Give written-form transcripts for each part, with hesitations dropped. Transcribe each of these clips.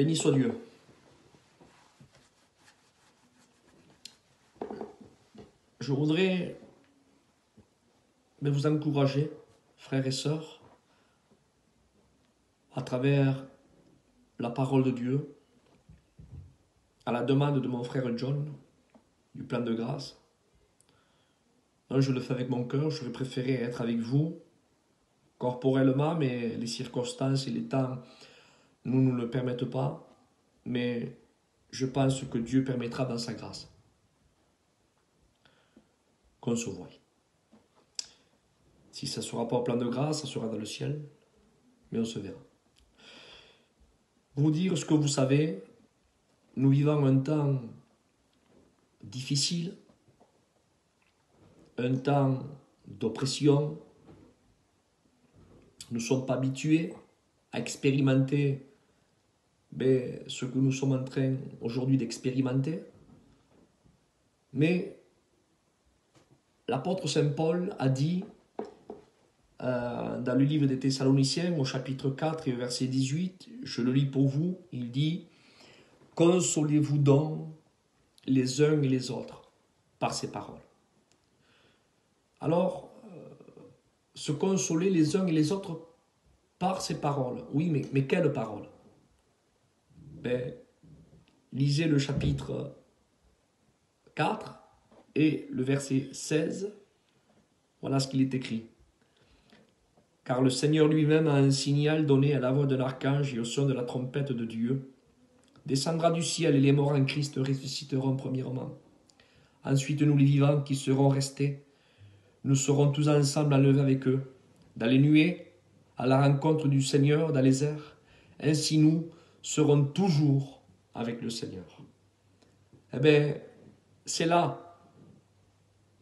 Béni soit Dieu. Je voudrais vous encourager, frères et sœurs, à travers la parole de Dieu, à la demande de mon frère John, du plan de grâce. Non, je le fais avec mon cœur, j'aurais préféré être avec vous, corporellement, mais les circonstances et les temps ne nous le permettent pas. Mais je pense que Dieu permettra dans sa grâce qu'on se voie. Si ça ne sera pas au plan de grâce, ça sera dans le ciel, mais on se verra. Vous dire ce que vous savez, nous vivons un temps difficile, un temps d'oppression. Nous ne sommes pas habitués à expérimenter ce que nous sommes en train aujourd'hui d'expérimenter. Mais l'apôtre Saint Paul a dit dans le livre des Thessaloniciens au chapitre 4 et au verset 18, je le lis pour vous, il dit « Consolez-vous donc les uns et les autres par ces paroles. » Alors, se consoler les uns et les autres par ces paroles. Oui, mais quelles paroles? Lisez le chapitre 4 et le verset 16. Voilà ce qu'il est écrit. Car le Seigneur lui-même a un signal donné à la voix d'un archange et au son de la trompette de Dieu. Descendra du ciel et les morts en Christ ressusciteront premièrement. Ensuite, nous les vivants qui serons restés, nous serons tous ensemble enlevés avec eux, dans les nuées, à la rencontre du Seigneur dans les airs. Ainsi nous serons toujours avec le Seigneur. C'est là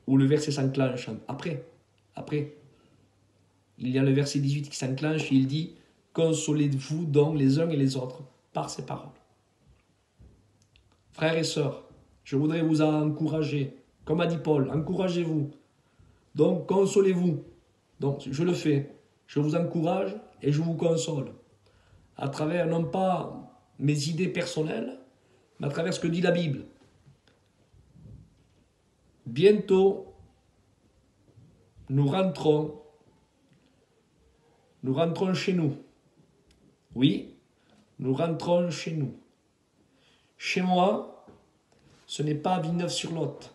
où le verset s'enclenche. Après, il y a le verset 18 qui s'enclenche et il dit « Consolez-vous donc les uns et les autres par ces paroles. » Frères et sœurs, je voudrais vous encourager, comme a dit Paul, encouragez-vous. Donc, consolez-vous. Donc, je le fais. Je vous encourage et je vous console. À travers, non pas mes idées personnelles, mais à travers ce que dit la Bible. Bientôt, nous rentrons chez nous. Oui, nous rentrons chez nous. Chez moi, ce n'est pas Villeneuve-sur-Lot.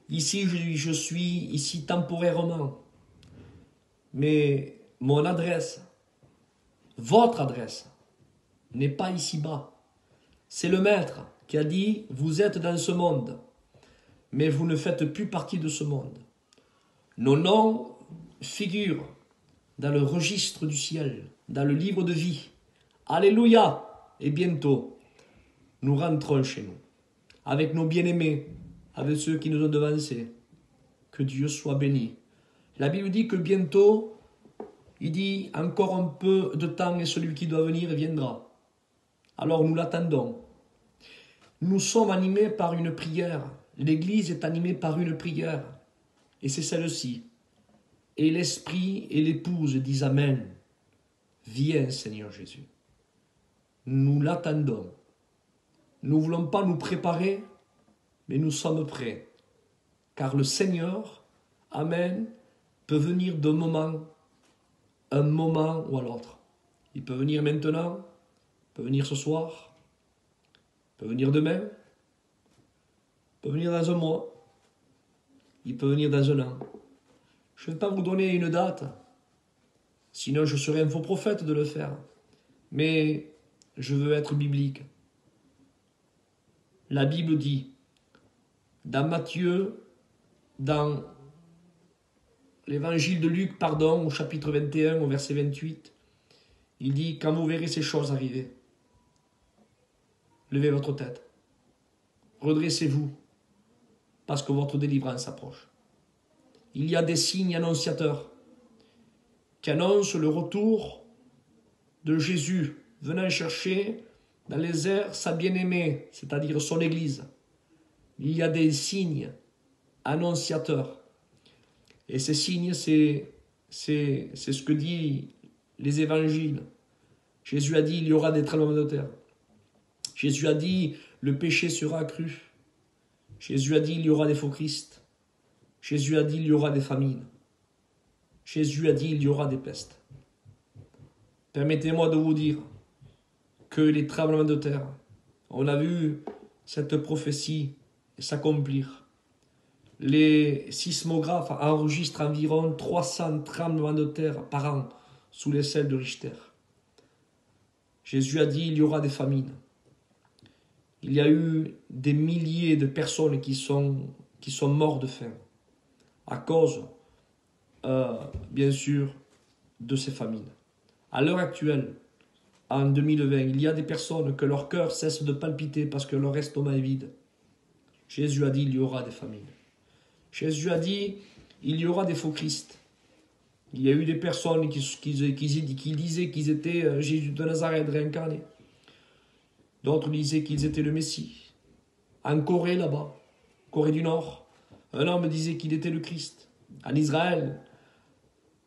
Ici, je suis ici temporairement. Mais mon adresse, votre adresse, n'est pas ici-bas. C'est le Maître qui a dit, vous êtes dans ce monde, mais vous ne faites plus partie de ce monde. Nos noms figurent dans le registre du ciel, dans le livre de vie. Alléluia! Et bientôt, nous rentrons chez nous, avec nos bien-aimés, avec ceux qui nous ont devancés. Que Dieu soit béni. La Bible dit que bientôt, il dit, encore un peu de temps et celui qui doit venir viendra. Alors nous l'attendons. Nous sommes animés par une prière. L'Église est animée par une prière. Et c'est celle-ci. Et l'Esprit et l'Épouse disent Amen. Viens, Seigneur Jésus. Nous l'attendons. Nous ne voulons pas nous préparer, mais nous sommes prêts. Car le Seigneur, Amen, peut venir d'un moment, un moment ou à l'autre. Il peut venir maintenant, il peut venir ce soir, il peut venir demain, il peut venir dans un mois, il peut venir dans un an. Je ne vais pas vous donner une date, sinon je serais un faux prophète de le faire. Mais je veux être biblique. La Bible dit, dans Matthieu, dans l'évangile de Luc, au chapitre 21, au verset 28, il dit, quand vous verrez ces choses arriver, levez votre tête, redressez-vous, parce que votre délivrance approche. Il y a des signes annonciateurs qui annoncent le retour de Jésus, venant chercher dans les airs sa bien-aimée, c'est-à-dire son Église. Il y a des signes annonciateurs. Et ces signes, c'est ce que disent les évangiles. Jésus a dit, il y aura des tremblements de terre. Jésus a dit, le péché sera accru. Jésus a dit, il y aura des faux Christ. Jésus a dit, il y aura des famines. Jésus a dit, il y aura des pestes. Permettez-moi de vous dire que les tremblements de terre, on a vu cette prophétie s'accomplir. Les sismographes enregistrent environ 300 tremblements de terre par an sous l'échelle de Richter. Jésus a dit, il y aura des famines. Il y a eu des milliers de personnes qui sont mortes de faim à cause, bien sûr, de ces famines. À l'heure actuelle, en 2020, il y a des personnes que leur cœur cesse de palpiter parce que leur estomac est vide. Jésus a dit, il y aura des famines. Jésus a dit, il y aura des faux Christ. Il y a eu des personnes qui disaient qu'ils étaient Jésus de Nazareth réincarné. D'autres disaient qu'ils étaient le Messie. En Corée, là-bas, Corée du Nord, un homme disait qu'il était le Christ. En Israël,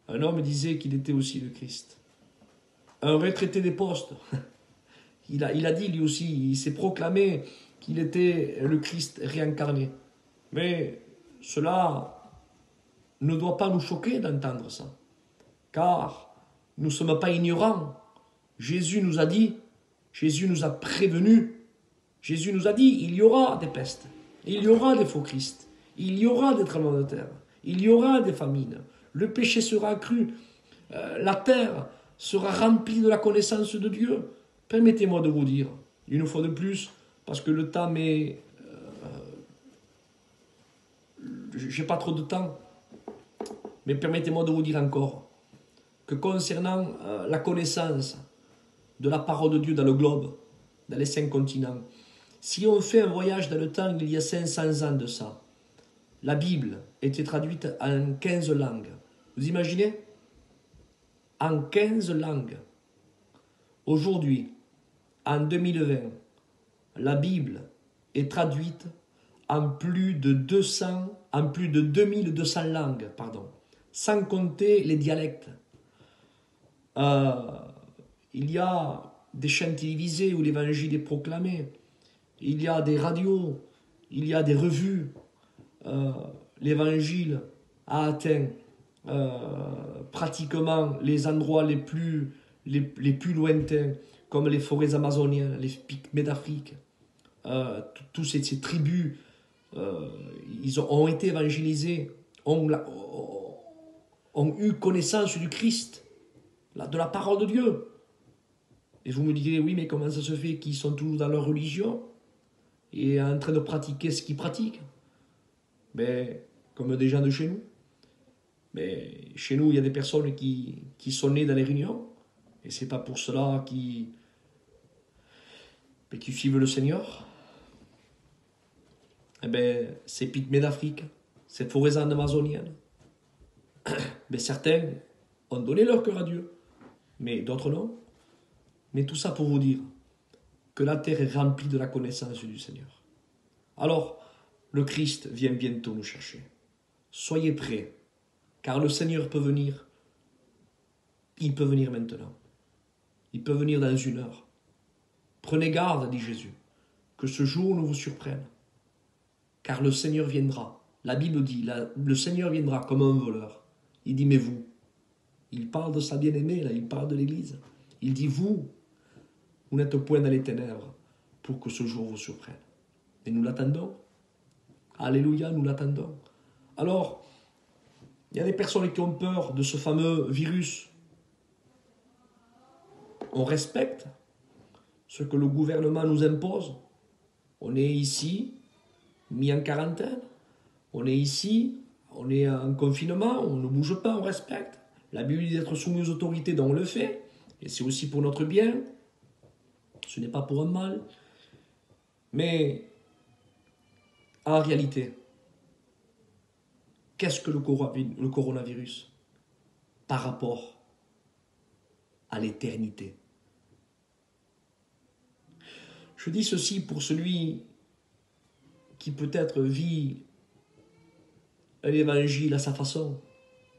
un homme disait qu'il était aussi le Christ. Un retraité des postes, il a dit lui aussi, il s'est proclamé qu'il était le Christ réincarné. Mais cela ne doit pas nous choquer d'entendre ça, car nous ne sommes pas ignorants. Jésus nous a dit, Jésus nous a prévenus, Jésus nous a dit, il y aura des pestes, il y aura des faux Christ, il y aura des tremblements de terre, il y aura des famines, le péché sera accru, la terre sera remplie de la connaissance de Dieu. Permettez-moi de vous dire, une fois de plus, parce que le temps est... j'ai pas trop de temps, mais permettez-moi de vous dire encore que concernant la connaissance de la parole de Dieu dans le globe, dans les 5 continents, si on fait un voyage dans le temps, il y a 500 ans de ça, la Bible était traduite en 15 langues. Vous imaginez? En 15 langues. Aujourd'hui, en 2020, la Bible est traduite en plus de 2200 langues, sans compter les dialectes. Il y a des chaînes télévisées où l'évangile est proclamé, il y a des radios, il y a des revues. L'évangile a atteint pratiquement les endroits les plus lointains, comme les forêts amazoniennes, les Pygmées d'Afrique. Tous ces tribus, ils ont été évangélisés, ont eu connaissance du Christ, de la parole de Dieu. Et vous me direz, oui, mais comment ça se fait qu'ils sont toujours dans leur religion et en train de pratiquer ce qu'ils pratiquent? Mais, comme des gens de chez nous. Mais chez nous, il y a des personnes qui sont nées dans les réunions, et c'est pas pour cela qui suivent le Seigneur. Eh bien, ces Pygmées d'Afrique, ces forêts amazoniennes, mais certains ont donné leur cœur à Dieu, mais d'autres non. Mais tout ça pour vous dire que la terre est remplie de la connaissance du Seigneur. Alors, le Christ vient bientôt nous chercher. Soyez prêts, car le Seigneur peut venir. Il peut venir maintenant. Il peut venir dans 1 heure. Prenez garde, dit Jésus, que ce jour ne vous surprenne. Car le Seigneur viendra. La Bible dit, le Seigneur viendra comme un voleur. Il dit, mais vous. Il parle de sa bien-aimée, là, il parle de l'Église. Il dit, vous n'êtes point dans les ténèbres pour que ce jour vous surprenne. Et nous l'attendons. Alléluia, nous l'attendons. Alors, il y a des personnes qui ont peur de ce fameux virus. On respecte ce que le gouvernement nous impose. On est ici, mis en quarantaine. On est ici, on est en confinement, on ne bouge pas, on respecte. La Bible dit d'être soumis aux autorités, donc on le fait. Et c'est aussi pour notre bien. Ce n'est pas pour un mal. Mais, en réalité, qu'est-ce que le coronavirus par rapport à l'éternité? Je dis ceci pour celui qui peut-être vit l'évangile à sa façon,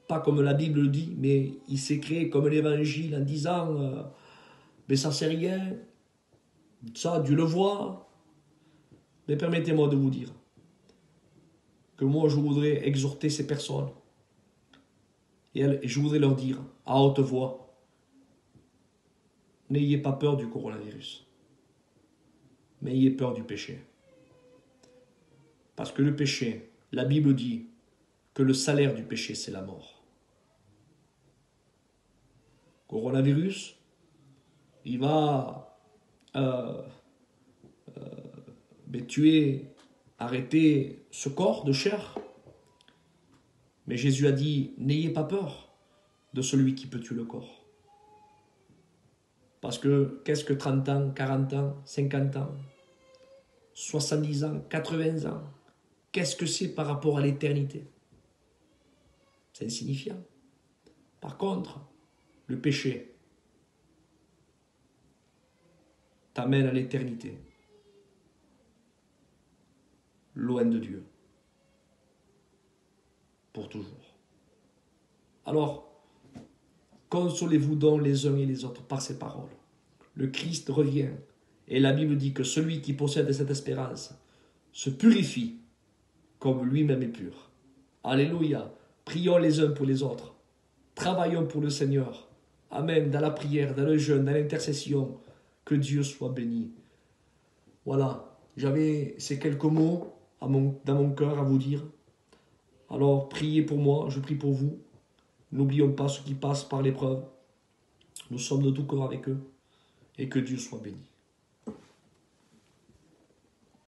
pas comme la Bible le dit, mais il s'est créé comme l'évangile en disant Mais ça c'est rien. Ça, Dieu le voit. Mais permettez-moi de vous dire que moi, je voudrais exhorter ces personnes. Et je voudrais leur dire, à haute voix, n'ayez pas peur du coronavirus. Mais ayez peur du péché. Parce que le péché, la Bible dit que le salaire du péché, c'est la mort. Coronavirus, il va tuer, arrêter ce corps de chair. Mais Jésus a dit, n'ayez pas peur de celui qui peut tuer le corps. Parce que qu'est-ce que 30 ans, 40 ans, 50 ans, 70 ans, 80 ans, qu'est-ce que c'est par rapport à l'éternité? C'est insignifiant. Par contre, le péché t'amène à l'éternité, loin de Dieu, pour toujours. Alors, consolez-vous donc les uns et les autres par ces paroles. Le Christ revient, et la Bible dit que celui qui possède cette espérance se purifie comme lui-même est pur. Alléluia. Prions les uns pour les autres. Travaillons pour le Seigneur. Amen. Dans la prière, dans le jeûne, dans l'intercession, que Dieu soit béni. Voilà. J'avais ces quelques mots dans mon cœur à vous dire. Alors, priez pour moi, je prie pour vous. N'oublions pas ceux qui passent par l'épreuve. Nous sommes de tout cœur avec eux. Et que Dieu soit béni.